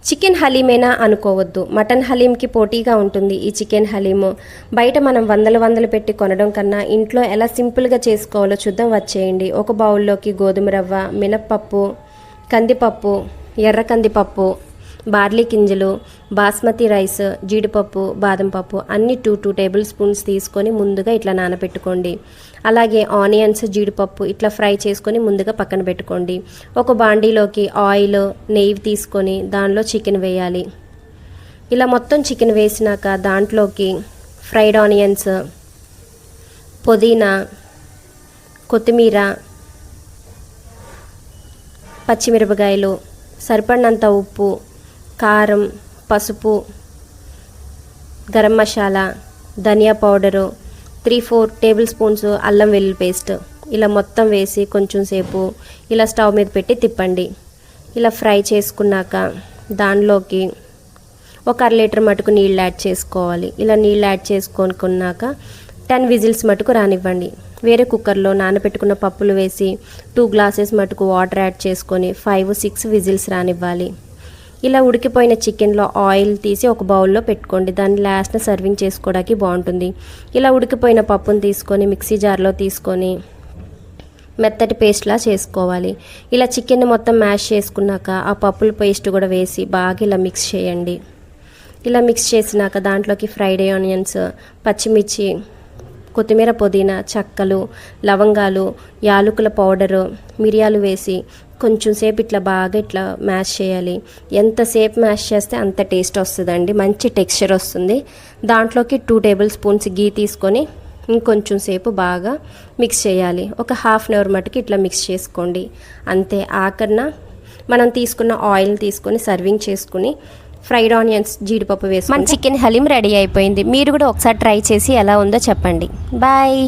Chicken హలీమేనా అనుకోవద్దు, mutton హలీంకి పోటీగా ఉంటుంది ఈ చికెన్ హలీము. బయట మనం వందలు పెట్టి కొనడం కన్నా ఇంట్లో ఎలా సింపుల్గా చేసుకోవాలో చూద్దాం, వచ్చేయండి. ఒక బౌల్లోకి గోధుమ రవ్వ, మినప్పప్పు, కందిపప్పు, ఎర్ర కందిపప్పు, బార్లీ గింజలు, బాస్మతి రైస్, జీడిపప్పు, బాదం పప్పు అన్ని 2 టేబుల్ స్పూన్స్ తీసుకొని ముందుగా ఇట్లా నానబెట్టుకోండి. అలాగే ఆనియన్స్, జీడిపప్పు ఇట్లా ఫ్రై చేసుకొని ముందుగా పక్కన పెట్టుకోండి. ఒక బాండీలోకి ఆయిల్, నెయ్యి తీసుకొని దానిలో చికెన్ వేయాలి. ఇలా మొత్తం చికెన్ వేసినాక దాంట్లోకి ఫ్రైడ్ ఆనియన్స్, పుదీనా, కొత్తిమీర, పచ్చిమిరపకాయలు, సరిపడినంత ఉప్పు, కారం, పసుపు, గరం మసాలా, ధనియా పౌడరు, 3-4 టేబుల్ స్పూన్స్ అల్లం వెల్లుల్లి పేస్ట్ ఇలా మొత్తం వేసి కొంచెం సేపు ఇలా స్టవ్ మీద పెట్టి తిప్పండి. ఇలా ఫ్రై చేసుకున్నాక దానిలోకి ఒక 1/2 లీటర్ మటుకు నీళ్ళు యాడ్ చేసుకోవాలి. ఇలా నీళ్ళు యాడ్ చేసుకున్నాక 10 విజిల్స్ మటుకు రానివ్వండి. వేరే కుక్కర్లో నానబెట్టుకున్న పప్పులు వేసి 2 గ్లాసెస్ మటుకు వాటర్ యాడ్ చేసుకొని 5-6 విజిల్స్ రానివ్వాలి. ఇలా ఉడికిపోయిన చికెన్లో ఆయిల్ తీసి ఒక బౌల్లో పెట్టుకోండి. దాన్ని లాస్ట్న సర్వింగ్ చేసుకోవడానికి బాగుంటుంది. ఇలా ఉడికిపోయిన పప్పును తీసుకొని మిక్సీ జార్లో తీసుకొని మెత్తటి పేస్ట్లా చేసుకోవాలి. ఇలా చికెన్ మొత్తం మ్యాష్ చేసుకున్నాక ఆ పప్పుల పేస్ట్ కూడా వేసి బాగా ఇలా మిక్స్ చేయండి. ఇలా మిక్స్ చేసినాక దాంట్లోకి ఫ్రైడ్ ఆనియన్స్, పచ్చిమిర్చి, కొత్తిమీర, పుదీనా, చెక్కలు, లవంగాలు, యాలకుల పౌడరు, మిరియాలు వేసి కొంచెం సేపు ఇట్లా బాగా ఇట్లా మ్యాష్ చేయాలి. ఎంతసేపు మ్యాష్ చేస్తే అంత టేస్ట్ వస్తుందండి, మంచి టెక్స్చర్ వస్తుంది. దాంట్లోకి 2 టేబుల్ స్పూన్స్ గీ తీసుకొని ఇంకొంచెం సేపు బాగా మిక్స్ చేయాలి. ఒక 1/2 అవర్ మటుకు ఇట్లా మిక్స్ చేసుకోండి. అంతే. ఆఖరిన మనం తీసుకున్న ఆయిల్ తీసుకొని సర్వింగ్ చేసుకుని ఫ్రైడ్ ఆనియన్స్, జీడిపప్పు వేసి మన చికెన్ హలీం రెడీ అయిపోయింది. మీరు కూడా ఒకసారి ట్రై చేసి ఎలా ఉందో చెప్పండి. బాయ్.